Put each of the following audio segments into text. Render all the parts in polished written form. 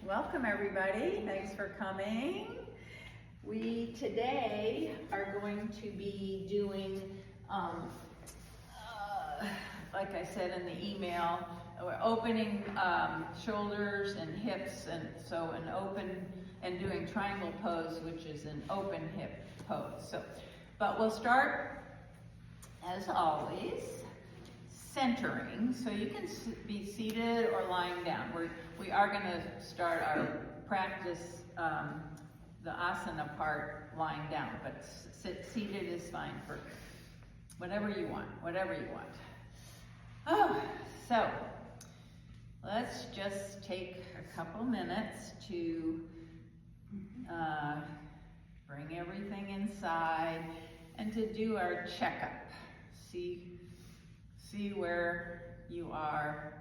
Welcome everybody, thanks for coming. We today are going to be doing, like I said in the email, we're opening shoulders and hips, and so an open, and doing triangle pose, which is an open hip pose. But we'll start, as always, centering, so you can be seated or lying down. We are going to start our practice, the asana part, lying down, but seated is fine for whatever you want, Oh, so let's just take a couple minutes to bring everything inside and to do our checkup. See where you are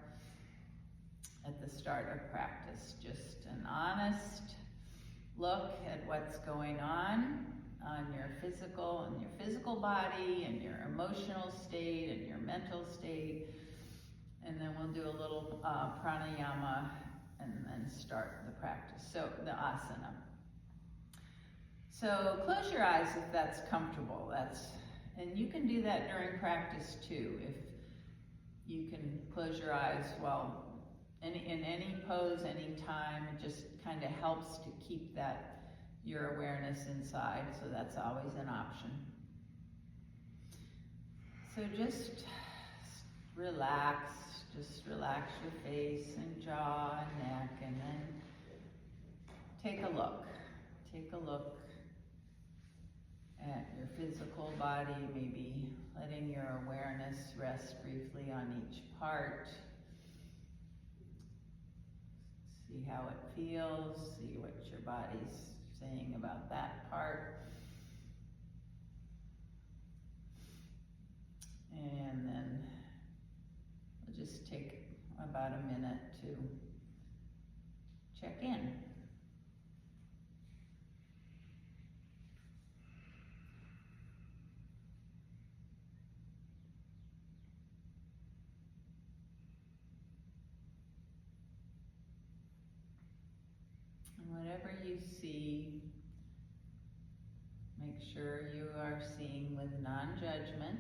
at the start of practice. Just an honest look at what's going on your physical body, and your emotional state, and your mental state. And then we'll do a little pranayama and then start the practice. So the asana. So close your eyes if that's comfortable. And you can do that during practice too. If you can close your eyes while in any pose, any time, it just kind of helps to keep your awareness inside. So that's always an option. So just relax your face and jaw and neck, and then take a look at your physical body, maybe letting your awareness rest briefly on each part. See how it feels, see what your body's saying about that part. And then we'll just take about a minute to check in. Whatever you see, make sure you are seeing with non-judgment.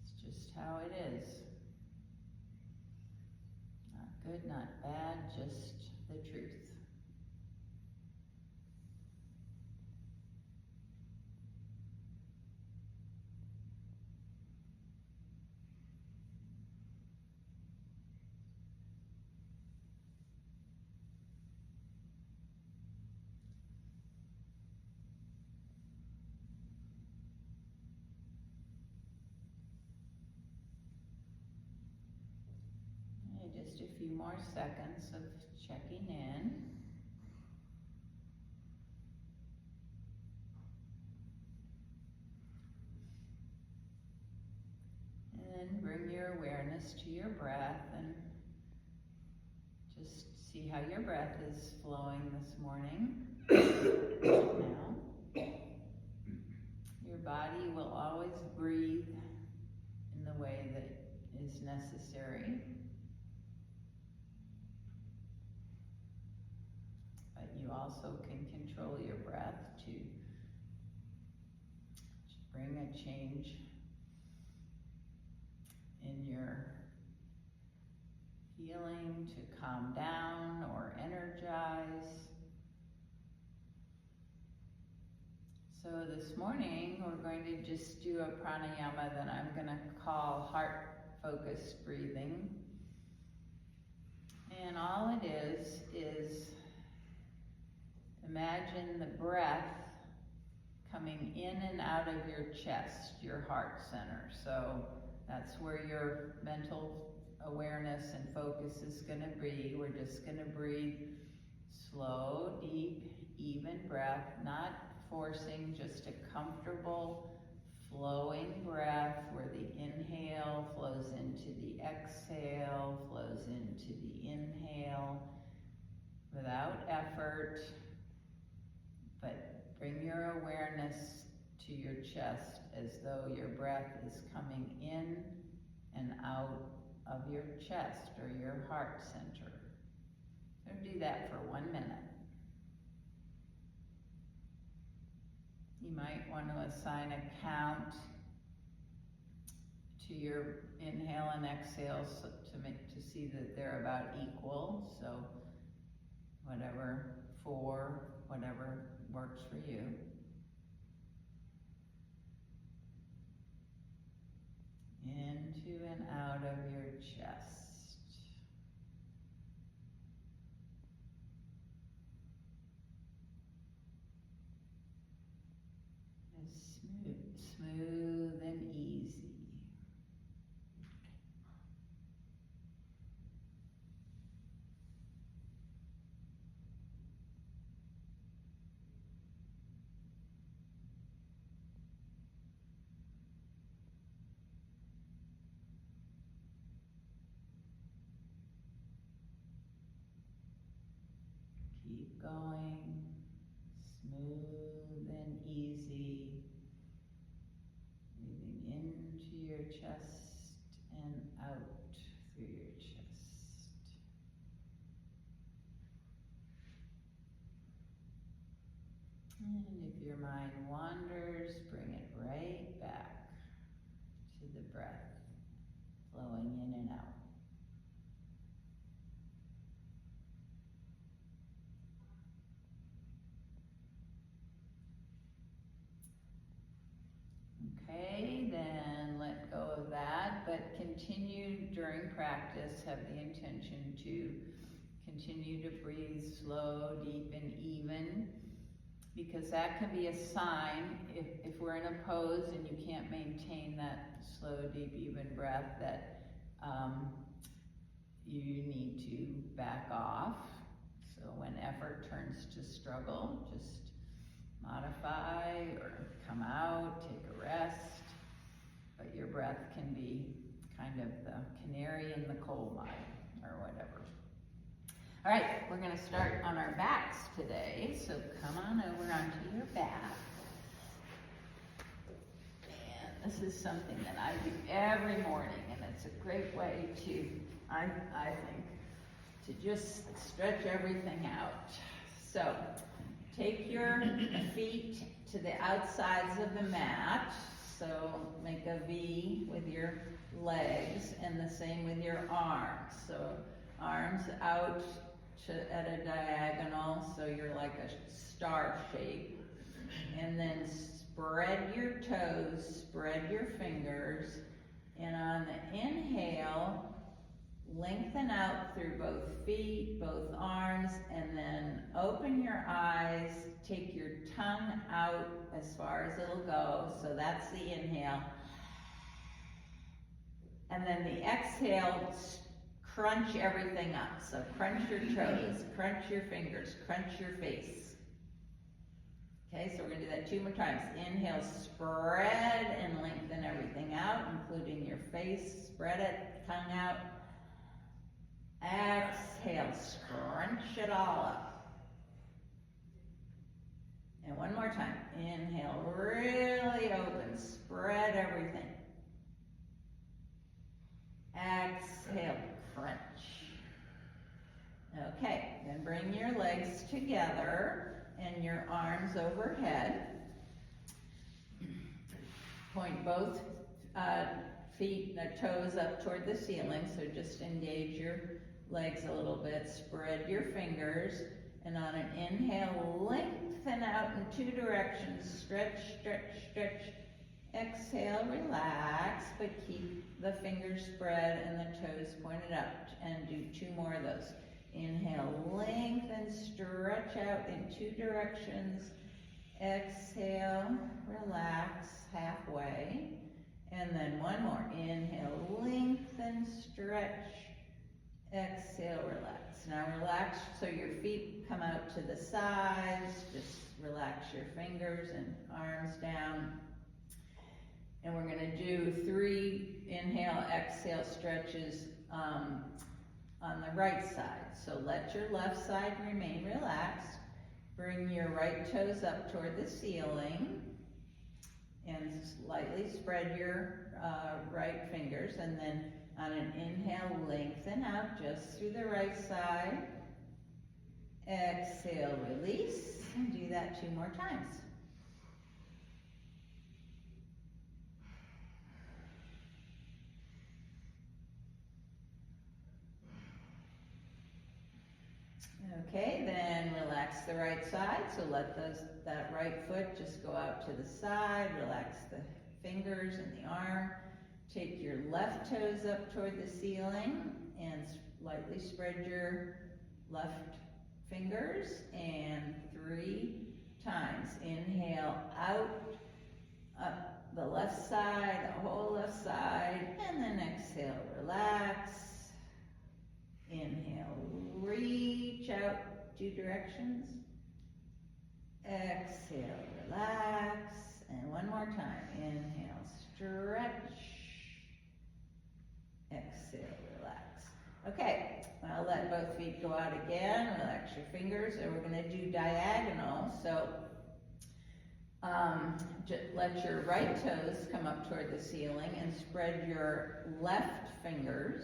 It's just how it is. Not good, not bad, just the truth. Just a few more seconds of checking in. And then bring your awareness to your breath and just see how your breath is flowing this morning. Now, your body will always breathe in the way that is necessary. You also can control your breath to bring a change in your feeling, to calm down or energize. So this morning we're going to just do a pranayama that I'm going to call heart-focused breathing. And all it is imagine the breath coming in and out of your chest, your heart center. So that's where your mental awareness and focus is going to be. We're just going to breathe slow, deep, even breath, not forcing, just a comfortable flowing breath where the inhale flows into the exhale, flows into the inhale without effort. But bring your awareness to your chest as though your breath is coming in and out of your chest or your heart center. So that for 1 minute. You might want to assign a count to your inhale and exhale to see that they're about equal. So whatever, 4, whatever works for you. Into and out of your chest. Just smooth and easy. Keep going, smooth and easy, breathing into your chest and out through your chest. And if your mind wanders, bring it right back to the breath, flowing in and out. Okay, then let go of that, but continue during practice, have the intention to continue to breathe slow, deep, and even, because that can be a sign, if we're in a pose and you can't maintain that slow, deep, even breath, that you need to back off. So when effort turns to struggle, just modify or come out, take a rest, but your breath can be kind of the canary in the coal mine or whatever. All right, we're going to start on our backs today, so come on over onto your back. And this is something that I do every morning, and it's a great way to, I think, to just stretch everything out. So take your feet to the outsides of the mat, so make a V with your legs, and the same with your arms. So arms out at a diagonal, so you're like a star shape, and then spread your toes, spread your fingers, and on the inhale, lengthen out through both feet, both arms, and then open your eyes, take your tongue out as far as it'll go, so that's the inhale. And then the exhale, crunch everything up. So crunch your toes, crunch your fingers, crunch your face. Okay, so we're gonna do that 2 more times. Inhale, spread and lengthen everything out, including your face, spread it, tongue out. Exhale, scrunch it all up. And one more time. Inhale, really open, spread everything. Exhale, crunch. Okay, then bring your legs together and your arms overhead. Point both feet, toes up toward the ceiling, so just engage your legs a little bit, spread your fingers, and on an inhale, lengthen out in 2 directions, stretch, stretch, stretch. Exhale, relax, but keep the fingers spread and the toes pointed up, and do 2 more of those. Inhale, lengthen, stretch out in 2 directions. Exhale, relax halfway, and then 1 more. Inhale, lengthen, stretch. Exhale, relax. Now relax so your feet come out to the sides. Just relax your fingers and arms down. And we're going to do 3 inhale, exhale stretches on the right side. So let your left side remain relaxed. Bring your right toes up toward the ceiling and slightly spread your right fingers, and then on an inhale, lengthen out just through the right side. Exhale, release, and do that 2 more times. Okay, then relax the right side, so let that right foot just go out to the side, relax the fingers and the arm. Take your left toes up toward the ceiling and lightly spread your left fingers, and 3 times. Inhale out, up the left side, the whole left side, and then exhale, relax. Inhale, reach out 2 directions. Exhale, relax, and 1 more time. Inhale, stretch. Exhale, relax. Okay, I'll let both feet go out again. Relax your fingers, and we're going to do diagonal. So just let your right toes come up toward the ceiling and spread your left fingers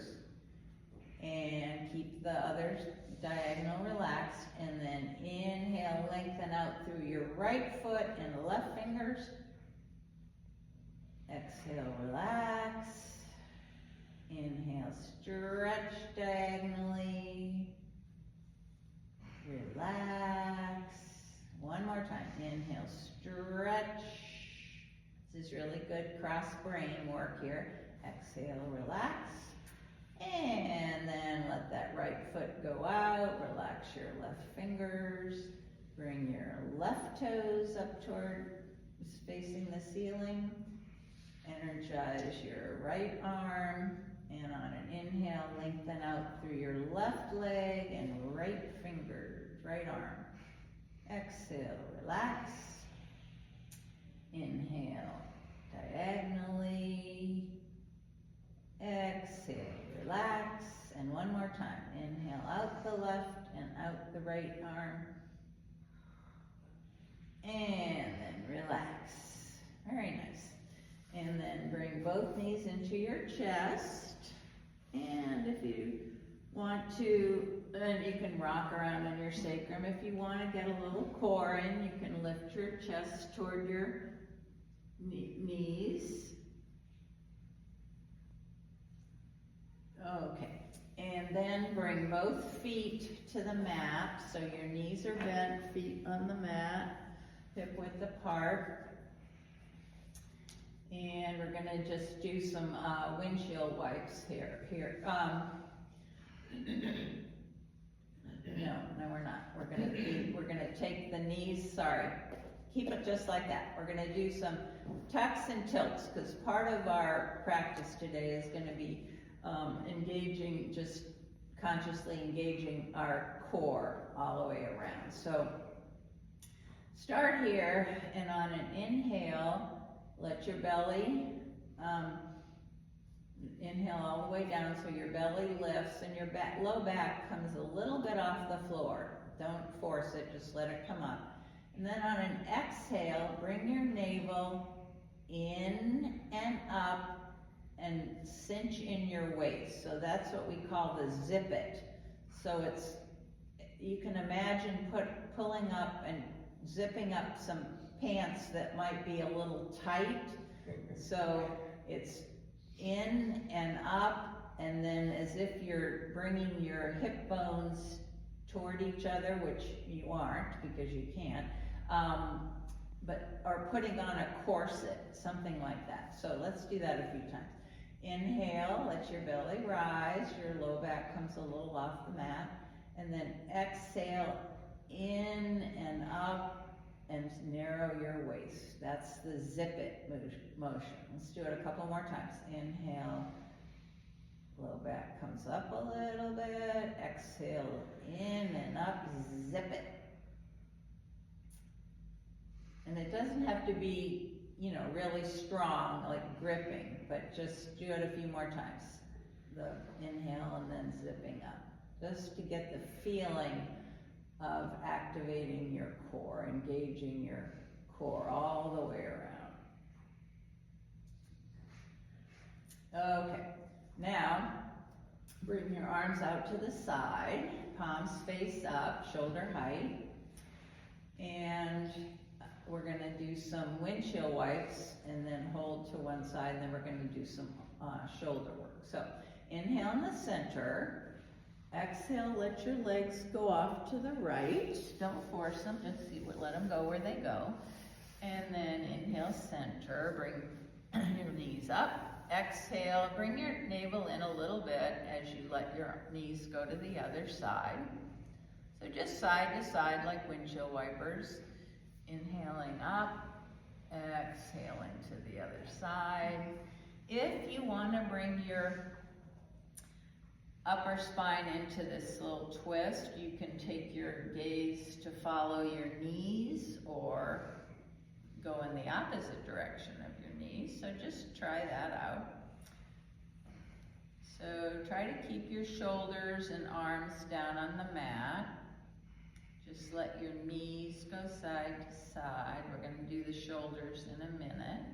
and keep the others diagonal relaxed, and then inhale, lengthen out through your right foot and the left fingers. Exhale, relax. Inhale, stretch diagonally. Relax. 1 more time. Inhale, stretch. This is really good cross brain work here. Exhale, relax. And then let that right foot go out. Relax your left fingers. Bring your left toes up toward facing the ceiling. Energize your right arm. And on an inhale, lengthen out through your left leg and right fingers, right arm. Exhale, relax. Inhale, diagonally. Exhale, relax. And 1 more time. Inhale out the left and out the right arm. And then relax. Very nice. And then bring both knees into your chest. And if you want to, then you can rock around on your sacrum. If you want to get a little core in, you can lift your chest toward your knees. Okay, and then bring both feet to the mat. So your knees are bent, feet on the mat, hip width apart. And we're going to just do some windshield wipes here. No, we're not. We're going to take the knees. Sorry, keep it just like that. We're going to do some tucks and tilts, because part of our practice today is going to be engaging, just consciously engaging our core all the way around. So start here, and on an inhale, let your belly, inhale all the way down so your belly lifts and your low back comes a little bit off the floor. Don't force it, just let it come up. And then on an exhale, bring your navel in and up and cinch in your waist. So that's what we call the zip it. So it's, you can imagine pulling up and zipping up some pants that might be a little tight. So it's in and up, and then as if you're bringing your hip bones toward each other, which you aren't because you can't, or putting on a corset, something like that. So let's do that a few times. Inhale, let your belly rise, your low back comes a little off the mat, and then exhale, in and up, and narrow your waist. That's the zip it motion. Let's do it a couple more times. Inhale, low back comes up a little bit. Exhale, in and up, zip it. And it doesn't have to be, really strong, like gripping, but just do it a few more times. The inhale and then zipping up, just to get the feeling of activating your core, engaging your core all the way around. Okay, now Bring your arms out to the side, palms face up, shoulder height. And we're gonna do some windshield wipes and then hold to one side, and then we're gonna do some shoulder work. So inhale in the center, exhale, let your legs go off to the right. Don't force them, just let them go where they go. And then inhale, center, bring your knees up. Exhale, bring your navel in a little bit as you let your knees go to the other side. So just side to side like windshield wipers. Inhaling up, exhaling to the other side. If you want to bring your upper spine into this little twist, you can take your gaze to follow your knees or go in the opposite direction of your knees. So just try that out. So try to keep your shoulders and arms down on the mat. Just let your knees go side to side. We're going to do the shoulders in a minute.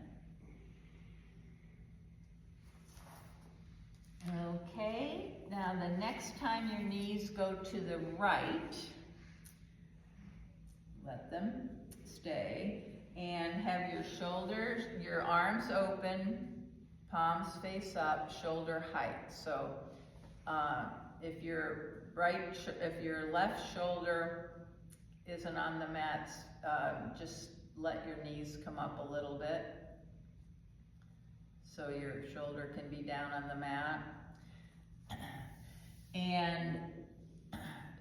Okay, now the next time your knees go to the right, let them stay, and have your shoulders, your arms open, palms face up, shoulder height. So if your left shoulder isn't on the mat, just let your knees come up a little bit so your shoulder can be down on the mat. And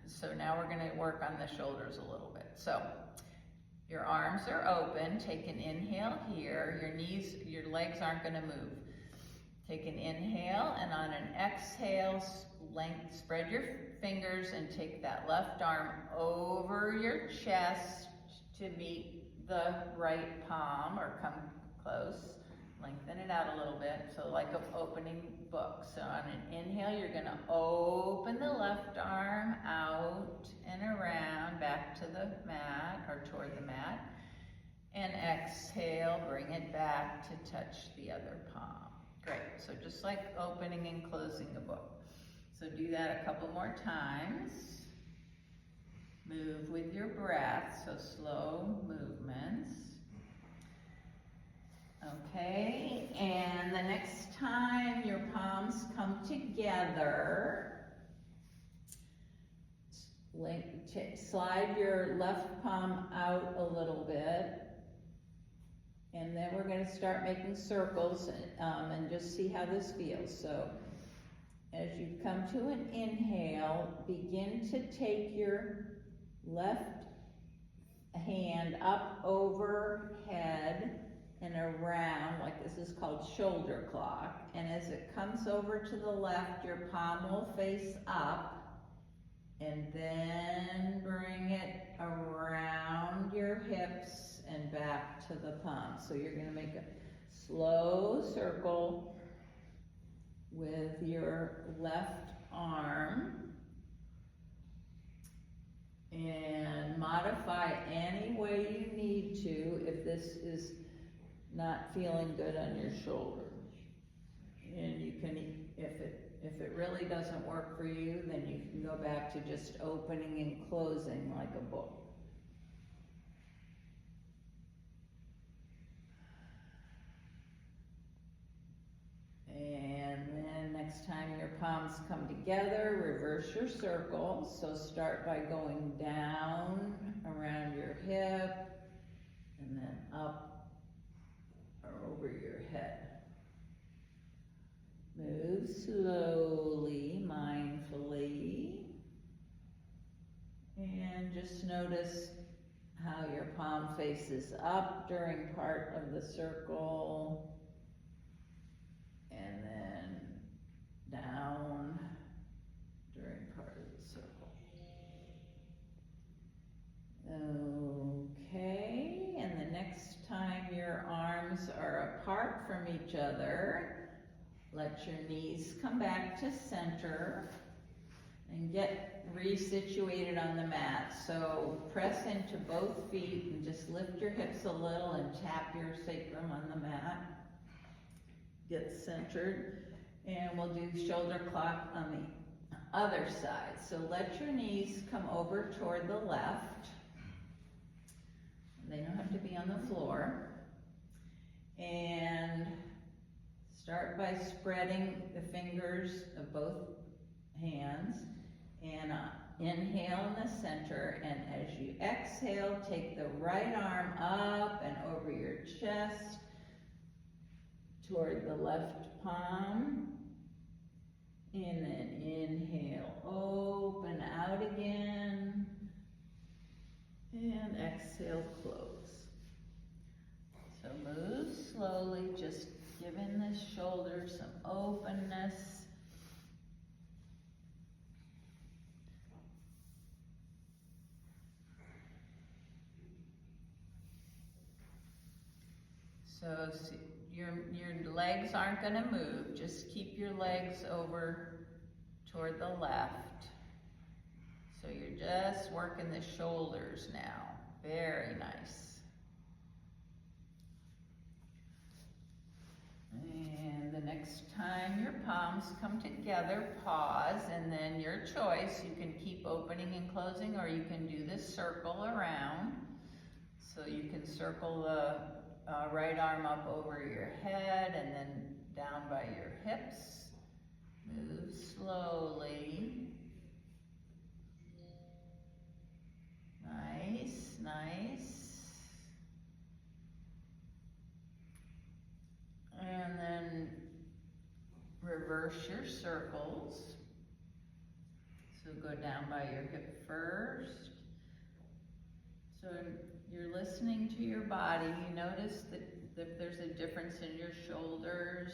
so now we're going to work on the shoulders a little bit. So your arms are open. Take an inhale here. Your legs aren't going to move. Take an inhale, and on an exhale, spread your fingers and take that left arm over your chest to meet the right palm, or come close. Lengthen it out a little bit, so like an opening book. So on an inhale, you're going to open the left arm out and around back to the mat, or toward the mat. And exhale, bring it back to touch the other palm. Great, so just like opening and closing a book. So do that a couple more times. Move with your breath, so slow movements. Okay, and the next time your palms come together, slide your left palm out a little bit, and then we're going to start making circles and just see how this feels. So as you come to an inhale, begin to take your left hand up overhead and around, like this is called shoulder clock. And as it comes over to the left, your palm will face up, and then bring it around your hips and back to the palm. So you're going to make a slow circle with your left arm, and modify any way you need to if this is not feeling good on your shoulder. And you can, if it really doesn't work for you, then you can go back to just opening and closing like a book. And then next time your palms come together, reverse your circle. So start by going down around your hip, and then up or over your head. Move slowly, mindfully, and just notice how your palm faces up during part of the circle, and then down during part of the circle. Okay, and the next time your arms are apart from each other, let your knees come back to center and get resituated on the mat. So press into both feet and just lift your hips a little and tap your sacrum on the mat. Get centered, and we'll do shoulder clock on Other side. So let your knees come over toward the left. They don't have to be on the floor. And start by spreading the fingers of both hands. And inhale in the center. And as you exhale, take the right arm up and over your chest toward the left palm. And then inhale, open out again. And exhale, close. So move slowly, just giving the shoulders some openness. So your legs aren't going to move. Just keep your legs over toward the left. So you're just working the shoulders now. Very nice. And the next time your palms come together, pause, and then your choice. You can keep opening and closing, or you can do this circle around. So you can circle the right arm up over your head and then down by your hips. Move slowly. Nice, nice. And then reverse your circles. So go down by your hip first. So you're listening to your body. You notice that if there's a difference in your shoulders,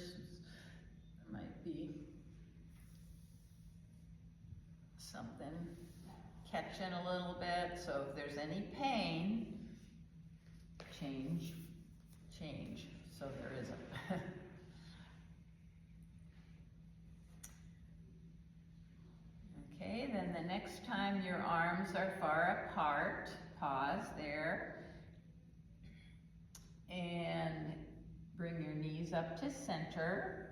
there might be something catching a little bit. So if there's any pain, change. So there isn't. Okay, then the next time your arms are far apart, pause there. And bring your knees up to center.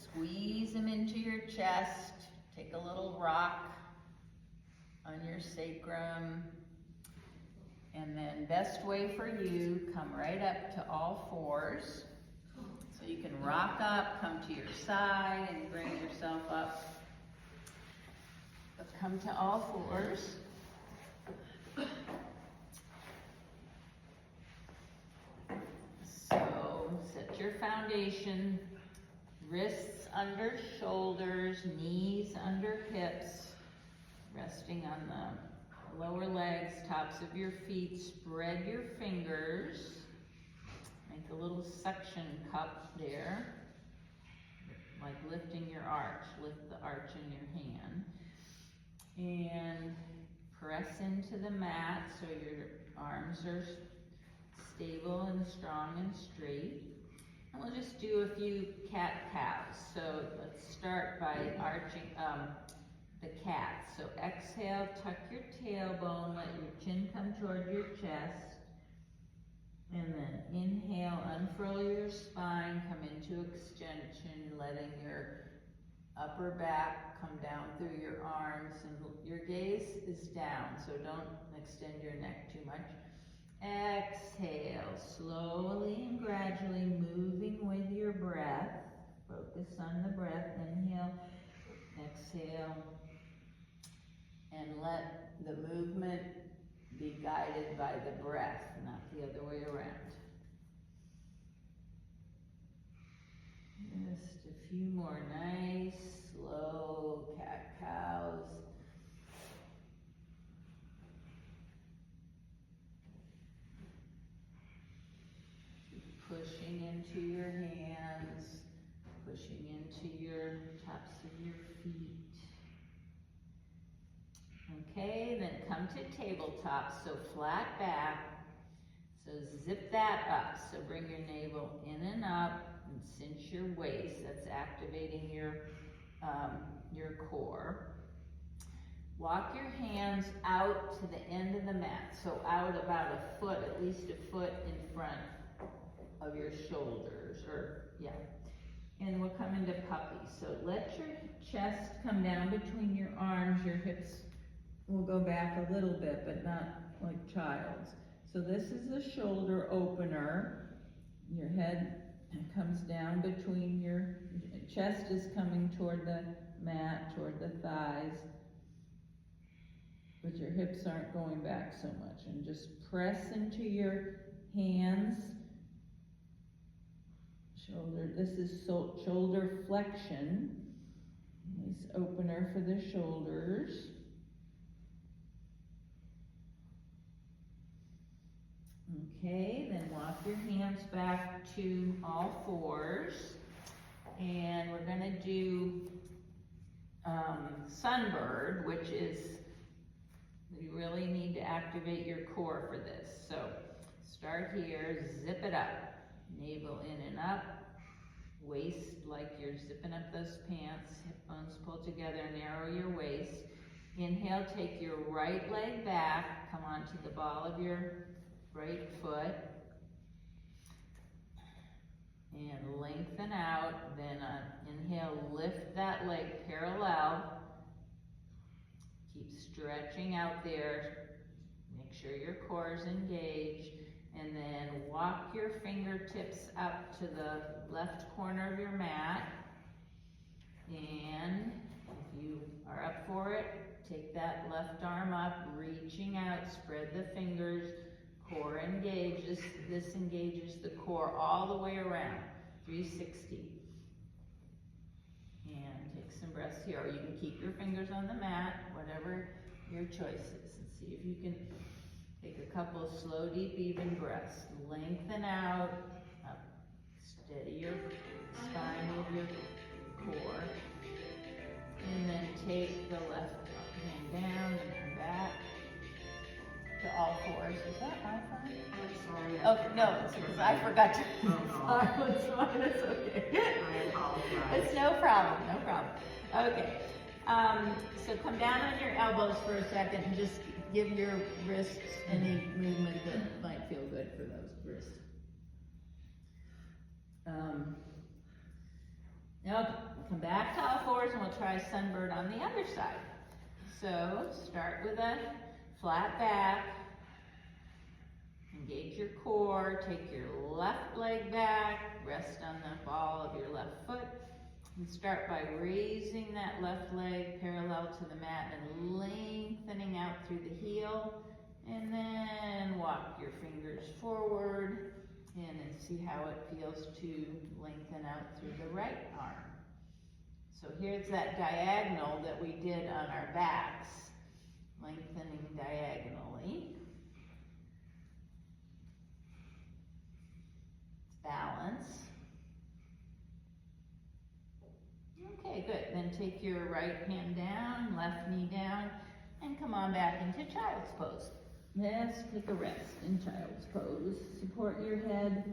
Squeeze them into your chest. Take a little rock on your sacrum. And then best way for you, come right up to all fours. So you can rock up, come to your side, and bring yourself up. But come to all fours. So set your foundation, wrists under shoulders, knees under hips, resting on the lower legs, tops of your feet. Spread your fingers, make a little suction cup there, like lifting your arch. Lift the arch in your hand. And press into the mat so your arms are stable and strong and straight. And we'll just do a few cat-cows. So let's start by arching the cat. So exhale, tuck your tailbone, let your chin come toward your chest. And then inhale, unfurl your spine, come into extension, letting your upper back come down through your arms, and your gaze is down, so don't extend your neck too much. Exhale, slowly and gradually moving with your breath. Focus on the breath. Inhale, exhale, and let the movement be guided by the breath, not the other way around. Just a few more nice, slow cat-cows. Pushing into your hands, pushing into your tops of your feet. Okay, then come to tabletop, so flat back. So zip that up, so bring your navel in and up and cinch your waist. That's activating your core. Walk your hands out to the end of the mat, so out about a foot, at least a foot in front of your shoulders, or yeah. and we'll come into puppy. So let your chest come down between your arms, your hips will go back a little bit, but not like child's. So this is the shoulder opener. Your head comes down between your chest is coming toward the mat, toward the thighs, but your hips aren't going back so much. And just press into your hands. Shoulder, this is shoulder flexion. Nice opener for the shoulders. Okay, then walk your hands back to all fours. And we're gonna do sunbird, which is, you really need to activate your core for this. So start here, zip it up. Navel in and up. Waist like you're zipping up those pants. Hip bones pull together, narrow your waist. Inhale, take your right leg back. Come onto the ball of your right foot. And lengthen out. Then inhale, lift that leg parallel. Keep stretching out there. Make sure your core is engaged. And then walk your fingertips up to the left corner of your mat. And if you are up for it, take that left arm up, reaching out, spread the fingers, core engaged. This engages the core all the way around, 360. And take some breaths here, or you can keep your fingers on the mat, whatever your choice is. And see if you can take a couple of slow, deep, even breaths. Lengthen out, up. Steady your spine with your core. And then take the left hand down and come back to all fours. Is that my phone? I'm sorry. Oh, no, it's because I forgot to silence mine. It's okay. I apologize. It's no problem, no problem. Okay. So come down on your elbows for a second and just give your wrists any movement that might feel good for those wrists. Now come back to all fours and we'll try sunbird on the other side. So start with a flat back. Engage your core. Take your left leg back. Rest on the ball of your left foot. And start by raising that left leg parallel to the mat and lengthening out through the heel. And then walk your fingers forward and see how it feels to lengthen out through the right arm. So here's that diagonal that we did on our backs, lengthening diagonally. Balance. Okay, good. Then take your right hand down, left knee down, and come on back into child's pose. Let's take a rest in child's pose. Support your head,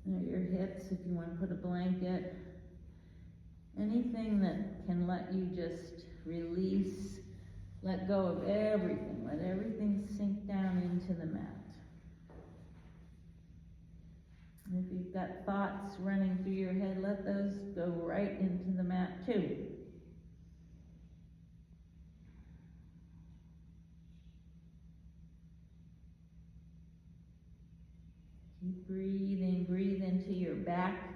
your hips if you want to put a blanket. Anything that can let you just release, let go of everything. Let everything sink down into the mat. And if you've got thoughts running through your head, let those go right into the mat too. Keep breathing, breathe into your back,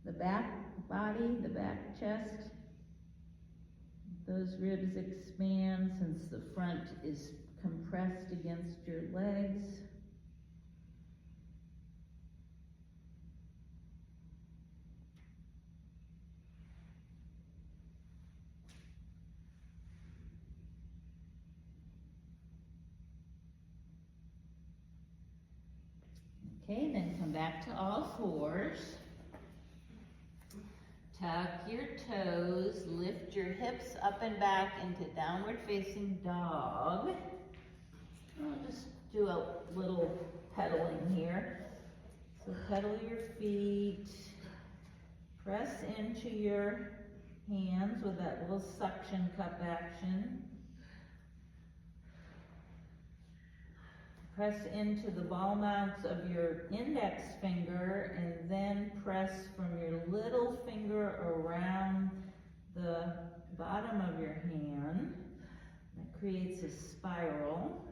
the back body, the back chest. Those ribs expand since the front is compressed against your legs. Okay, then come back to all fours. Tuck your toes, lift your hips up and back into downward facing dog. I'll just do a little pedaling here. So pedal your feet, press into your hands with that little suction cup action. Press into the ball mounts of your index finger and then press from your little finger around the bottom of your hand. That creates a spiral.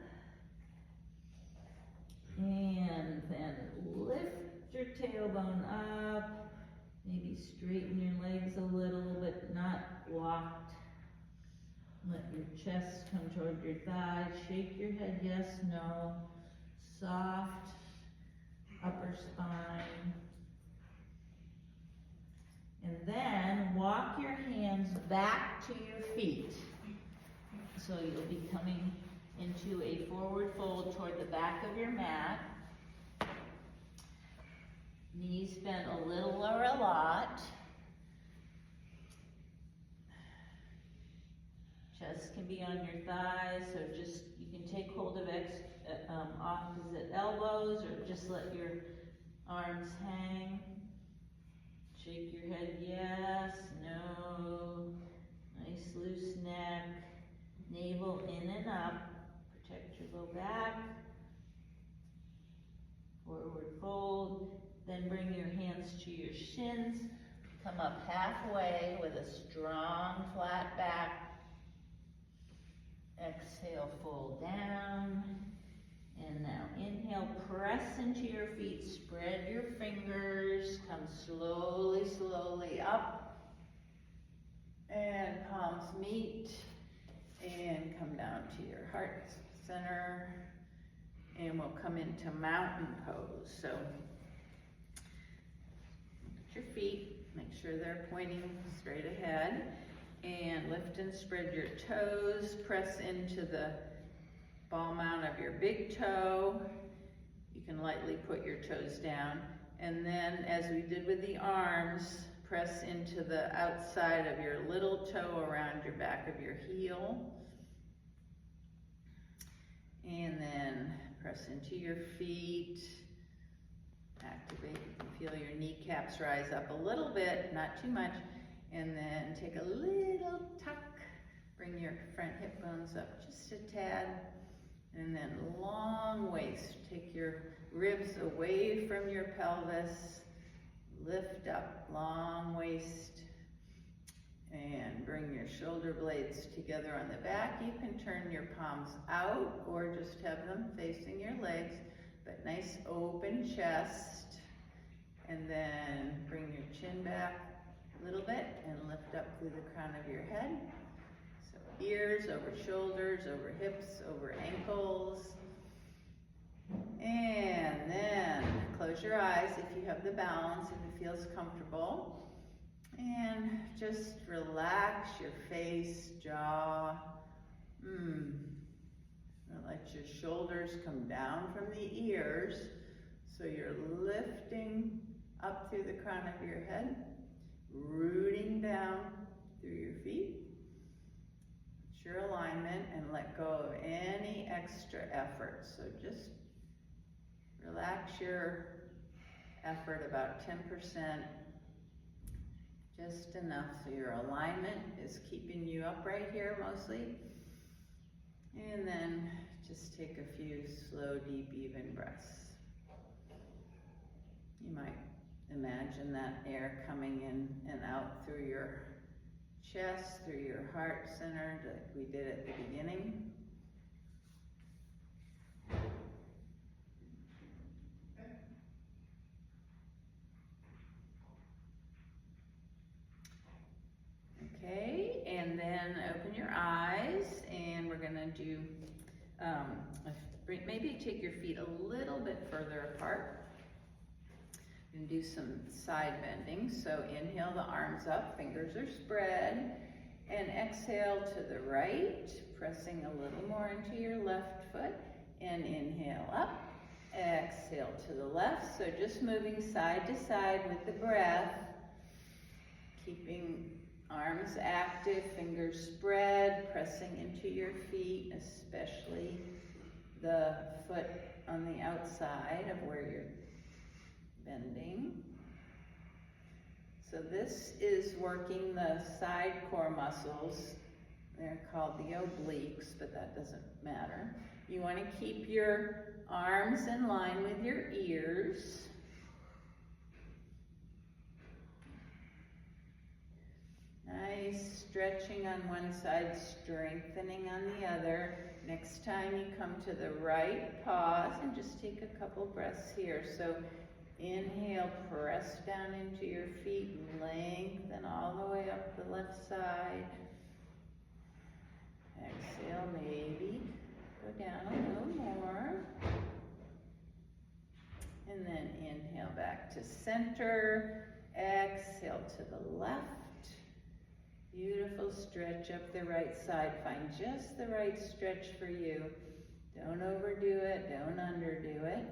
And then lift your tailbone up. Maybe straighten your legs a little, but not locked. Let your chest come toward your thighs. Shake your head, yes, no. Soft upper spine. And then walk your hands back to your feet. So you'll be coming into a forward fold toward the back of your mat. Knees bent a little or a lot. Chest can be on your thighs, or just, you can take hold of opposite elbows, or just let your arms hang. Shake your head, yes, no. Nice loose neck. Navel in and up. Protect your low back. Forward fold. Then bring your hands to your shins. Come up halfway with a strong flat back. Exhale, fold down. And now inhale, press into your feet. Spread your fingers. Come slowly, slowly up. And palms meet. And come down to your heart center. And we'll come into mountain pose. So, put your feet, make sure they're pointing straight ahead. And lift and spread your toes. Press into the ball mount of your big toe. You can lightly put your toes down. And then, as we did with the arms, press into the outside of your little toe around your back of your heel. And then press into your feet. Activate. You can feel your kneecaps rise up a little bit, not too much. And then take a little tuck. Bring your front hip bones up just a tad. And then long waist. Take your ribs away from your pelvis. Lift up, long waist. And bring your shoulder blades together on the back. You can turn your palms out or just have them facing your legs. But nice open chest. And then bring your chin back a little bit and lift up through the crown of your head. So ears over shoulders, over hips, over ankles. And then close your eyes if you have the balance, if it feels comfortable. And just relax your face, jaw. Let your shoulders come down from the ears. So you're lifting up through the crown of your head, rooting down through your feet. It's your alignment, and let go of any extra effort. So just relax your effort about 10%. Just enough so your alignment is keeping you upright here mostly. And then just take a few slow, deep, even breaths. You might imagine that air coming in and out through your chest, through your heart center, like we did at the beginning. Okay, and then open your eyes, and we're gonna do, maybe take your feet a little bit further apart. You're gonna do some side bending. So inhale the arms up, fingers are spread, and exhale to the right, pressing a little more into your left foot, and inhale up, exhale to the left. So just moving side to side with the breath, keeping arms active, fingers spread, pressing into your feet, especially the foot on the outside of where you're bending. So this is working the side core muscles they're called the obliques, but that doesn't matter. You want to keep your arms in line with your ears. Nice stretching on one side, strengthening on the other. Next time you come to the right, pause and just take a couple breaths here. So inhale, press down into your feet, lengthen all the way up the left side. Exhale, maybe go down a little more. And then inhale back to center. Exhale to the left. Beautiful stretch up the right side. Find just the right stretch for you. Don't overdo it, don't underdo it.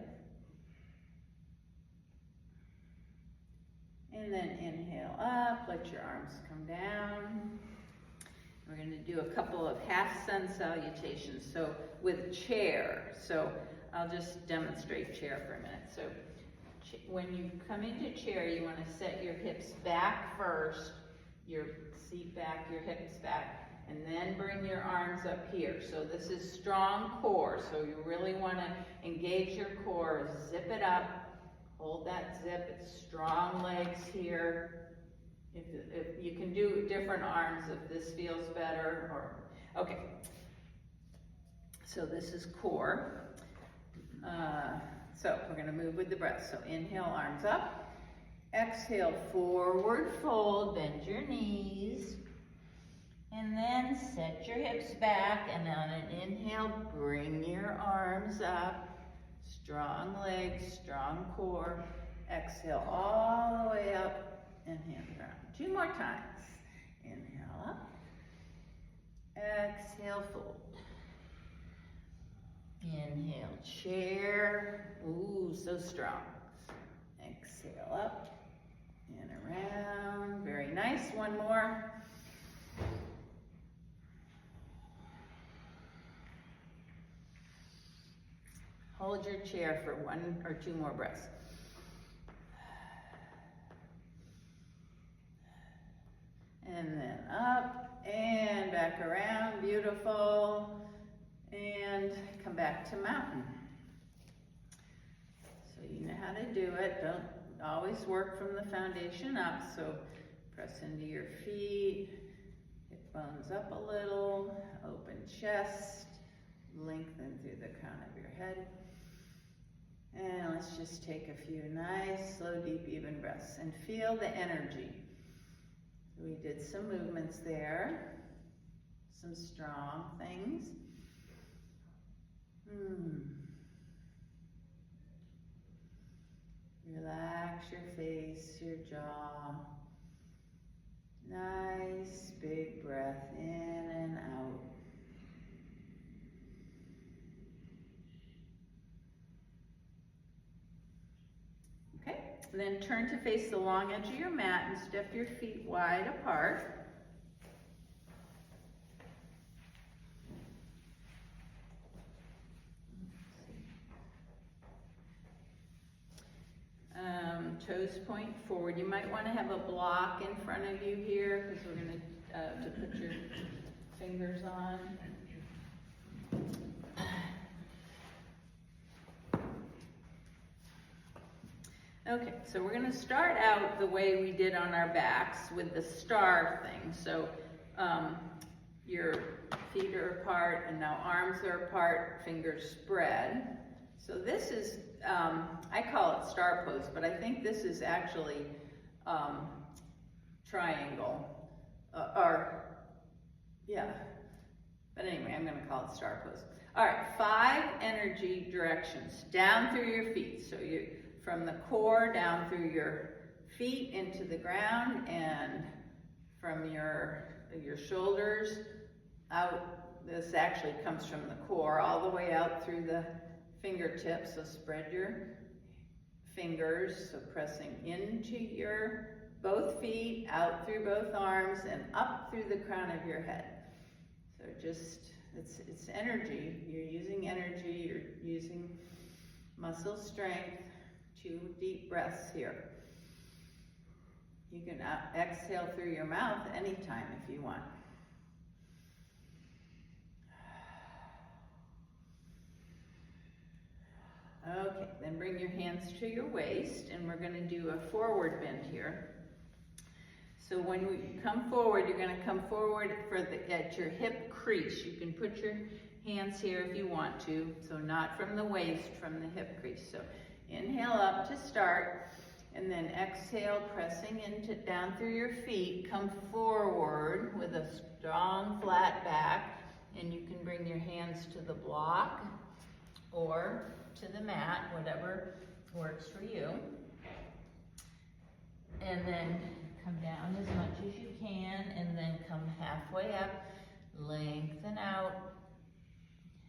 And then inhale up, let your arms come down. We're going to do a couple of half sun salutations, so with chair. So I'll just demonstrate chair for a minute. So when you come into chair, you want to set your hips back first, your seat back, your hips back, and then bring your arms up here. So this is strong core, so you really want to engage your core, zip it up, hold that zip. It's strong legs here. If you can do different arms if this feels better, or okay. So this is core. So we're going to move with the breath. So inhale, arms up. Exhale, forward fold, bend your knees. And then set your hips back, and on an inhale, bring your arms up. Strong legs, strong core. Exhale all the way up and hands around. 2 more times. Inhale up. Exhale, fold. Inhale, chair. Ooh, so strong. Exhale up and around. Very nice. One more. Hold your chair for 1 or 2 more breaths. And then up and back around. Beautiful. And come back to mountain. So you know how to do it. Don't always work from the foundation up. So press into your feet. Hip bones up a little. Open chest. Lengthen through the crown of your head. And let's just take a few nice, slow, deep, even breaths and feel the energy. We did some movements there, some strong things. Relax your face, your jaw. Nice big breath in and out. Okay, and then turn to face the long edge of your mat and step your feet wide apart. Toes point forward. You might want to have a block in front of you here because we're going to put your fingers on. Okay, so we're going to start out the way we did on our backs with the star thing. So your feet are apart and now arms are apart, fingers spread. So this is, I call it star pose, but I think this is actually triangle, yeah. But anyway, I'm gonna call it star pose. All right, 5 energy directions down through your feet. So you, from the core down through your feet into the ground, and from your shoulders out. This actually comes from the core all the way out through the fingertips. So spread your fingers, so pressing into your both feet, out through both arms, and up through the crown of your head. So just, it's energy. You're using energy, you're using muscle strength. 2 deep breaths here. You can exhale through your mouth anytime if you want. then bring your hands to your waist, and we're gonna do a forward bend here. So when we come forward, you're gonna come forward at your hip crease. You can put your hands here if you want to, so not from the waist, from the hip crease. So inhale up to start, and then exhale, pressing down through your feet. Come forward with a strong flat back, and you can bring your hands to the block or to the mat, whatever works for you. And then come down as much as you can, and then come halfway up, lengthen out.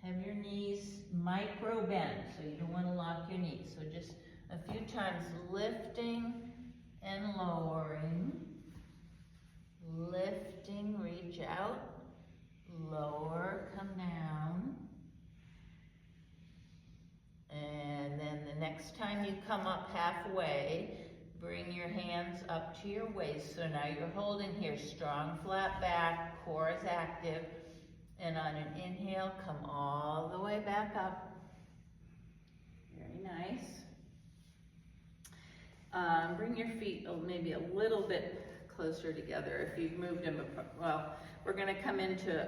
Have your knees micro bend, so you don't want to lock your knees. So just a few times lifting and lowering. Lifting, reach out, lower, come down. And then the next time you come up halfway, bring your hands up to your waist. So now you're holding here, strong flat back, core is active. And on an inhale, come all the way back up. Very nice. Bring your feet maybe a little bit closer together if you've moved them apart. Well, we're going to come into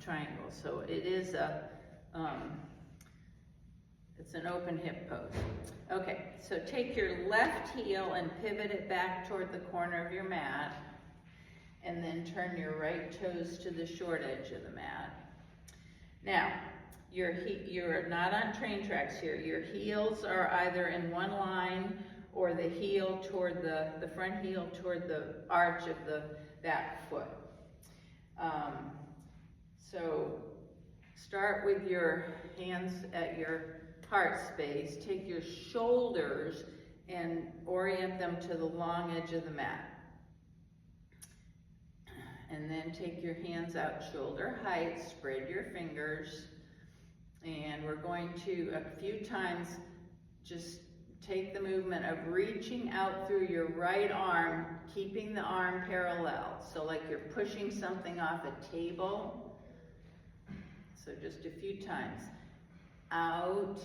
triangle. So it is it's an open hip pose. Okay, so take your left heel and pivot it back toward the corner of your mat, and then turn your right toes to the short edge of the mat. Now, you're not on train tracks here. Your heels are either in one line, or the heel toward the front heel toward the arch of the back foot. So start with your hands at your heart space. Take your shoulders and orient them to the long edge of the mat. And then take your hands out shoulder height, spread your fingers, and we're going to, a few times, just take the movement of reaching out through your right arm, keeping the arm parallel. So like you're pushing something off a table. So just a few times. Out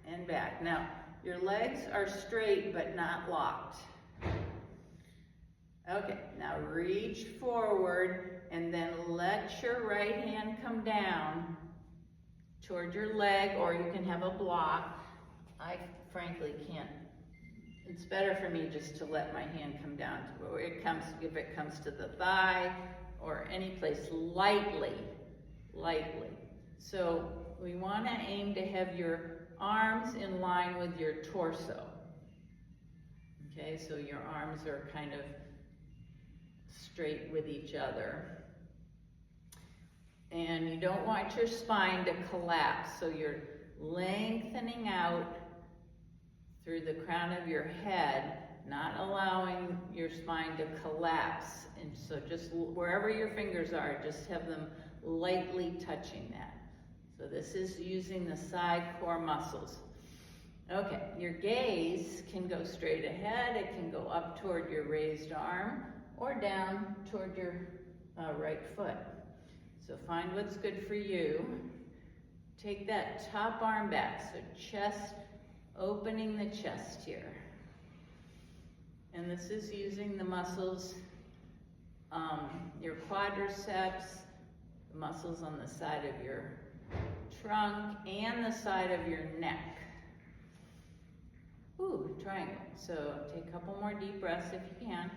and back. Now, your legs are straight but not locked. Okay, now reach forward and then let your right hand come down toward your leg, or you can have a block. I frankly can't. It's better for me just to let my hand come down to where it comes, if it comes to the thigh or any place lightly. So we want to aim to have your arms in line with your torso. Okay, so your arms are kind of straight with each other. And you don't want your spine to collapse, so you're lengthening out through the crown of your head, not allowing your spine to collapse. And so just wherever your fingers are, just have them lightly touching that. So this is using the side core muscles. Okay, your gaze can go straight ahead, it can go up toward your raised arm, or down toward your right foot. So find what's good for you. Take that top arm back, so chest, opening the chest here. And this is using the muscles, your quadriceps, the muscles on the side of your trunk, and the side of your neck. Ooh, triangle. So take a couple more deep breaths if you can,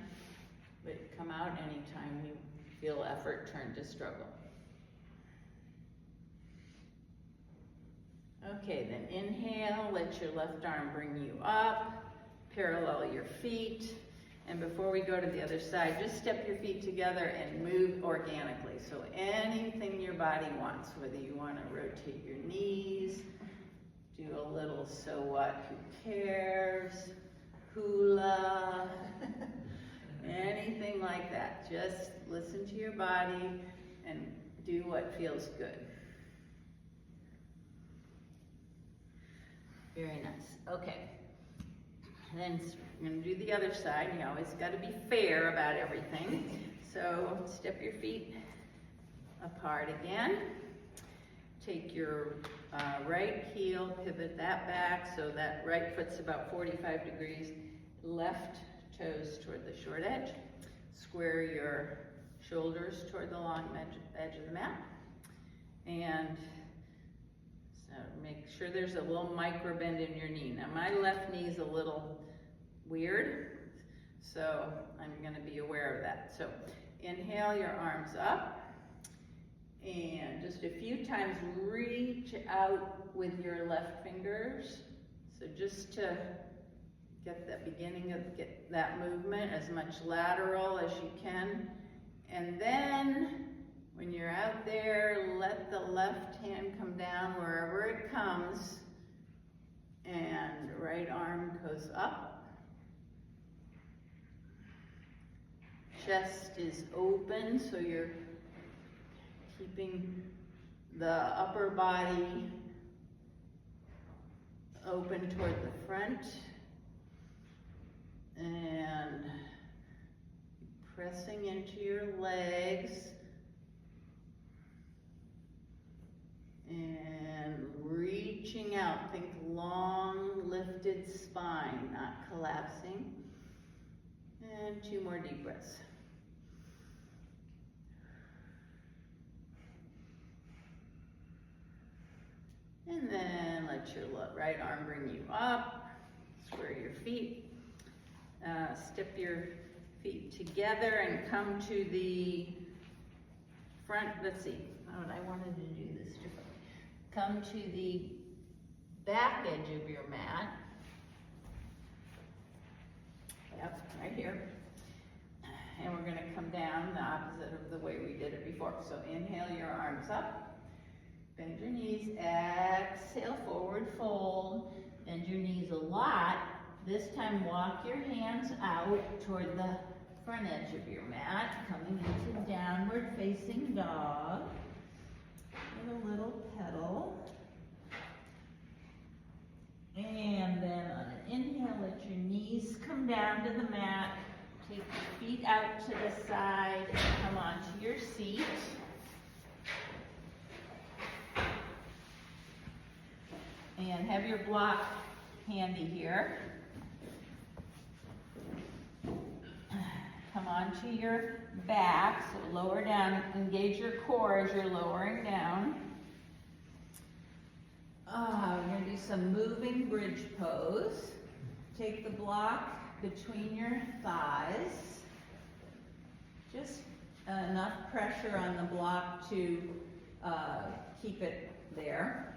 but come out anytime you feel effort turn to struggle. Okay, then inhale, let your left arm bring you up, parallel your feet, and before we go to the other side, just step your feet together and move organically. So anything your body wants, whether you want to rotate your knees, do a little so what, who cares, hula, anything like that. Just listen to your body and do what feels good. Very nice. Okay. And then we're going to do the other side. You always got to be fair about everything. So step your feet apart again. take your right heel, pivot that back so that right foot's about 45 degrees, left toes toward the short edge. Square your shoulders toward the long edge of the mat. And so make sure there's a little micro bend in your knee. Now my left knee is a little weird, so I'm gonna be aware of that. So inhale your arms up, and just a few times reach out with your left fingers. So just to get the beginning of that movement, as much lateral as you can. And then when you're out there, let the left hand come down wherever it comes, and right arm goes up. Chest is open, so you're keeping the upper body open toward the front. And pressing into your legs. And reaching out, think long lifted spine, not collapsing. And 2 more deep breaths. And then let your right arm bring you up, square your feet, step your feet together and come to the front. Let's see, I wanted to do this differently. Come to the back edge of your mat. Yep, right here. And we're gonna come down the opposite of the way we did it before. So inhale your arms up, bend your knees, exhale, forward fold, bend your knees a lot. This time walk your hands out toward the front edge of your mat, coming into downward facing dog. With a little pedal. And then on an inhale, let your knees come down to the mat. Take your feet out to the side and come onto your seat. And have your block handy here. Come onto your back, so lower down, engage your core as you're lowering down. We're going to do some moving bridge pose. Take the block between your thighs. Just enough pressure on the block to keep it there.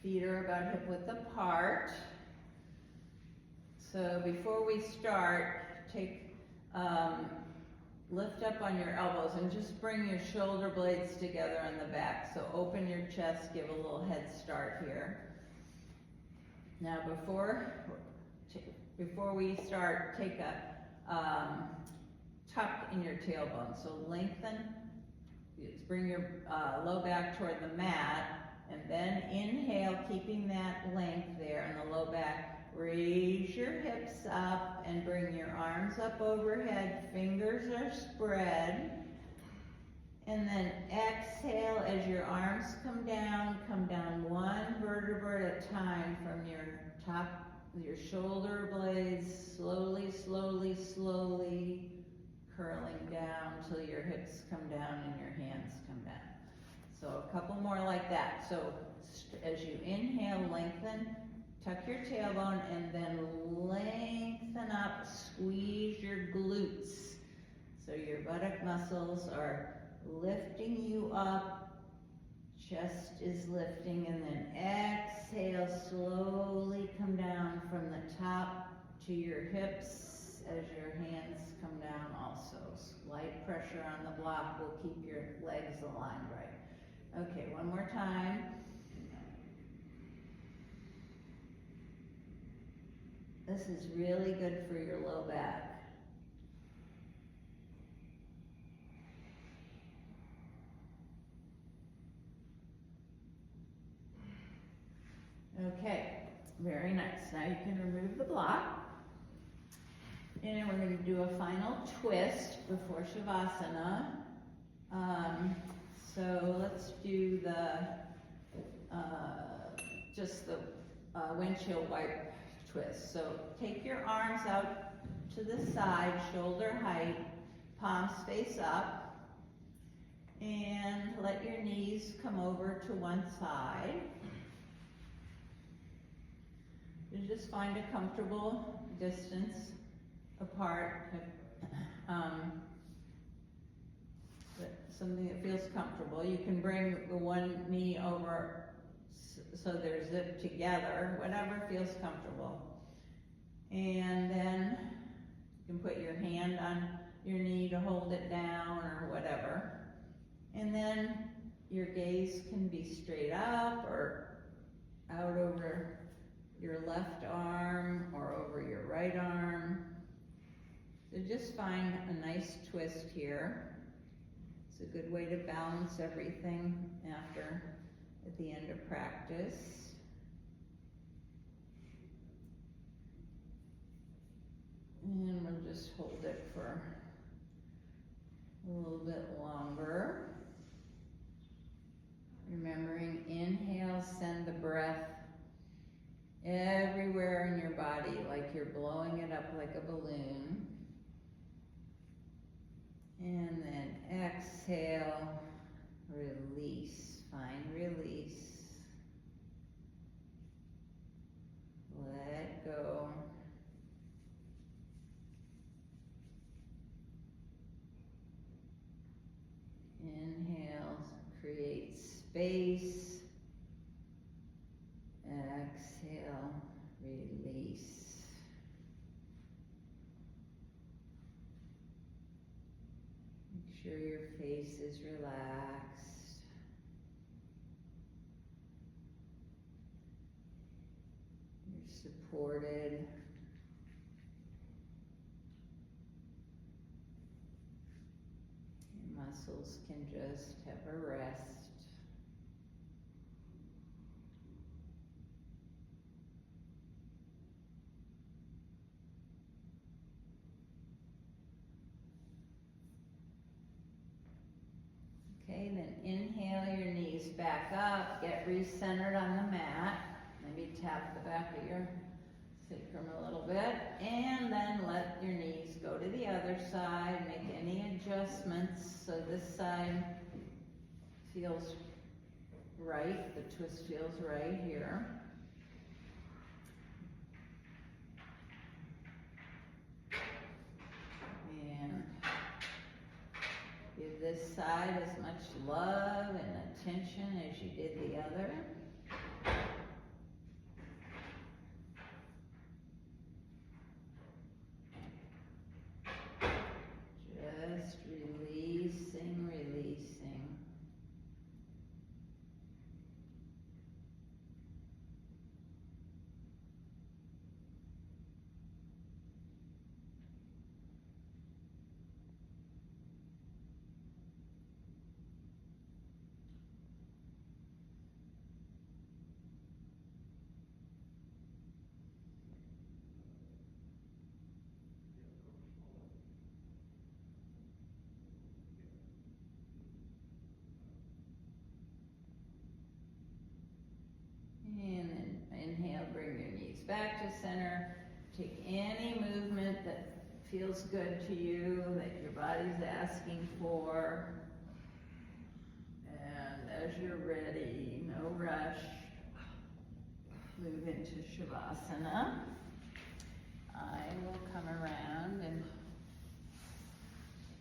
Feet are about hip width apart. So before we start, lift up on your elbows and just bring your shoulder blades together on the back. So open your chest, give a little head start here. Now before we start, take a tuck in your tailbone. So lengthen, bring your low back toward the mat, and then inhale, keeping that length there in the low back. Raise your hips up and bring your arms up overhead. Fingers are spread. And then exhale as your arms come down one vertebra at a time from your top, your shoulder blades, slowly, slowly, slowly curling down till your hips come down and your hands come down. So a couple more like that. So as you inhale, lengthen, tuck your tailbone, and then lengthen up, squeeze your glutes. So your buttock muscles are lifting you up, chest is lifting, and then exhale, slowly come down from the top to your hips as your hands come down also. Light pressure on the block will keep your legs aligned right. Okay, one more time. This is really good for your low back. Okay, very nice. Now you can remove the block. And we're going to do a final twist before Shavasana. So let's let's do the, just the windshield wipe twist. So take your arms out to the side, shoulder height, palms face up, and let your knees come over to one side. You just find a comfortable distance apart, something that feels comfortable. You can bring the one knee over so they're zipped together, whatever feels comfortable. And then you can put your hand on your knee to hold it down or whatever. And then your gaze can be straight up or out over your left arm or over your right arm. So just find a nice twist here. It's a good way to balance everything at the end of practice. And we'll just hold it for a little bit longer. Remembering, inhale, send the breath everywhere in your body, like you're blowing it up like a balloon. And then exhale, release, find release. Let go. Inhale, create space. Exhale, release. Make sure your face is relaxed. You're supported. Your muscles can just have a rest. Okay, then inhale your knees back up, get recentered on the mat. Maybe tap the back of your sacrum a little bit, and then let your knees go to the other side. Make any adjustments so this side feels right, the twist feels right here. And give this side as much love and attention as you did the other. Just releasing, releasing. And then inhale, bring your knees back to center. Take any movement that feels good to you, that your body's asking for. And as you're ready, no rush, move into Shavasana. I will come around and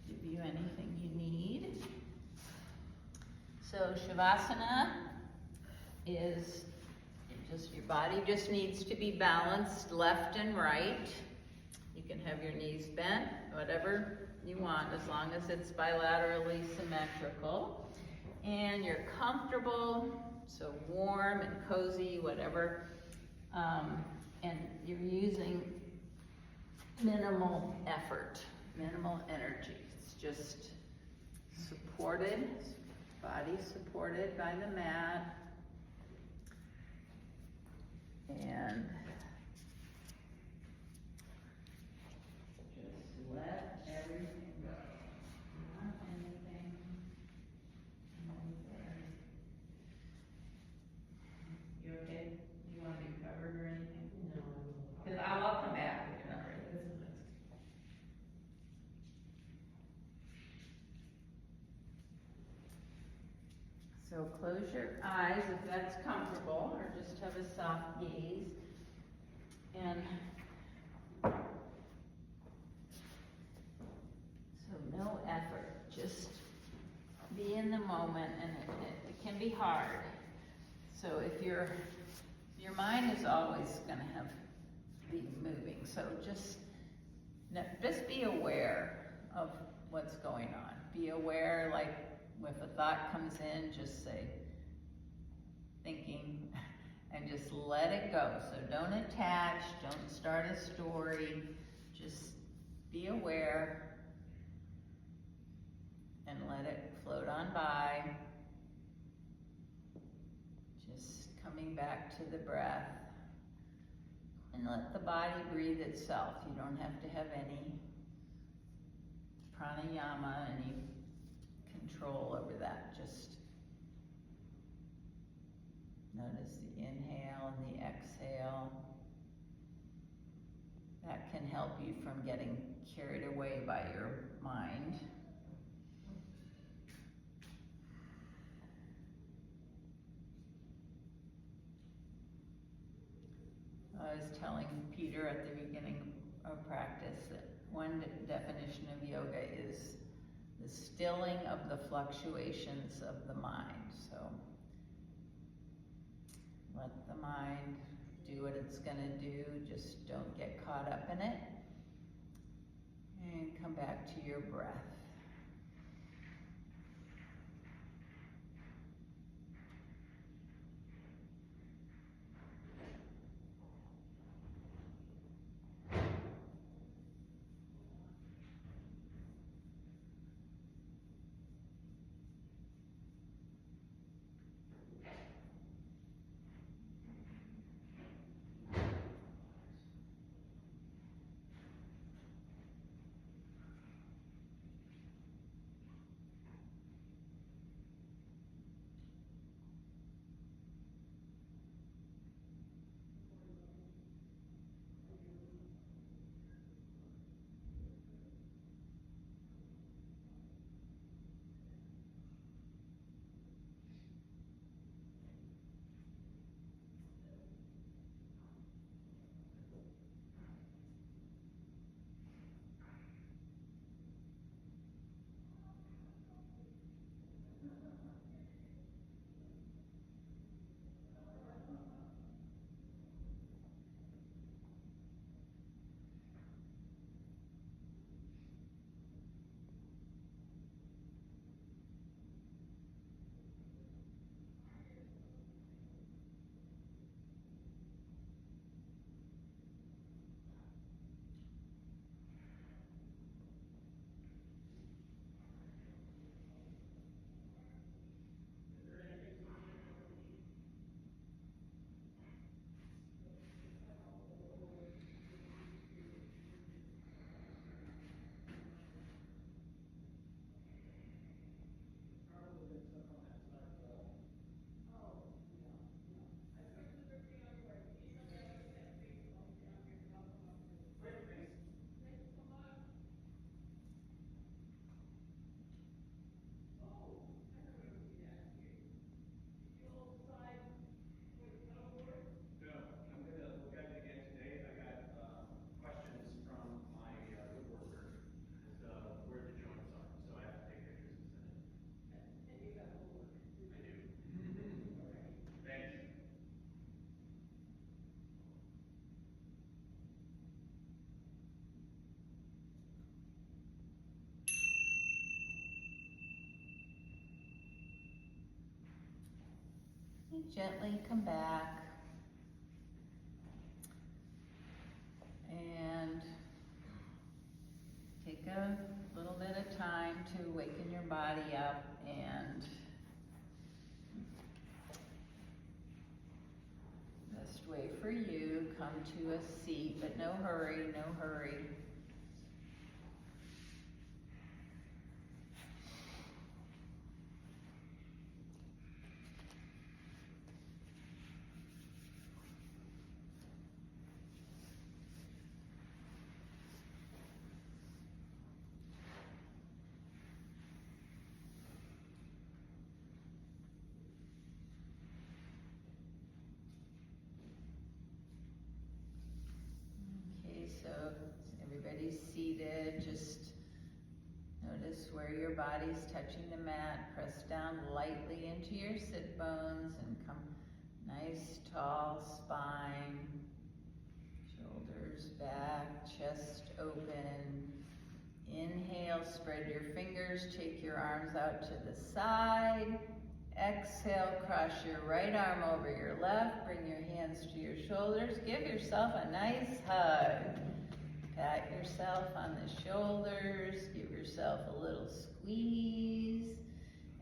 give you anything you need. So Shavasana is just, your body just needs to be balanced left and right. You can have your knees bent, whatever you want, as long as it's bilaterally symmetrical. And you're comfortable, so warm and cozy, whatever. And you're using minimal effort, minimal energy. It's just supported, body supported by the mat. And just let everything go. Not anything there. So close your eyes if that's comfortable, or just have a soft gaze. And so no effort, just be in the moment, and it can be hard. So if your mind is always gonna be moving, so just be aware of what's going on. Be aware, like, if a thought comes in, just say, thinking, and just let it go. So don't attach, don't start a story, just be aware and let it float on by. Just coming back to the breath, and let the body breathe itself. You don't have to have any pranayama, any control over that. Just notice the inhale and the exhale. That can help you from getting carried away by your mind. I was telling Peter at the beginning of practice that one definition of yoga is the stilling of the fluctuations of the mind. So let the mind do what it's gonna do, just don't get caught up in it. And come back to your breath. Gently come back and take a little bit of time to waken your body up, and best way for you, come to a seat, but no hurry, no hurry. body's touching the mat. Press down lightly into your sit bones and come nice tall spine. Shoulders back, chest open. Inhale, spread your fingers, take your arms out to the side. Exhale, cross your right arm over your left, bring your hands to your shoulders. Give yourself a nice hug. Pat yourself on the shoulders, give yourself a little squeeze,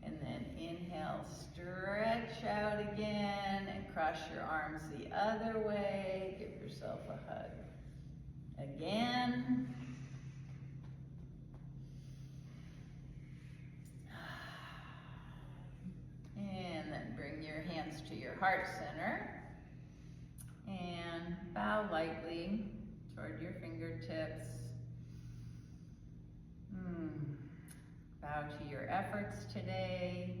and then inhale, stretch out again, and cross your arms the other way. Give yourself a hug. Again. And then bring your hands to your heart center and bow lightly toward your fingertips. Bow to your efforts today,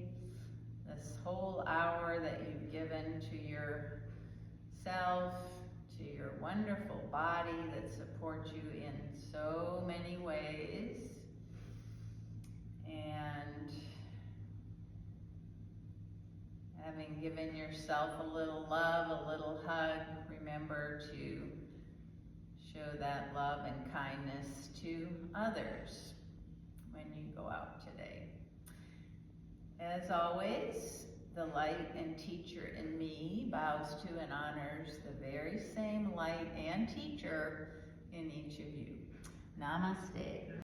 this whole hour that you've given to yourself, to your wonderful body that supports you in so many ways. And having given yourself a little love, a little hug, remember to show that love and kindness to others when you go out today. As always, the light and teacher in me bows to and honors the very same light and teacher in each of you. Namaste.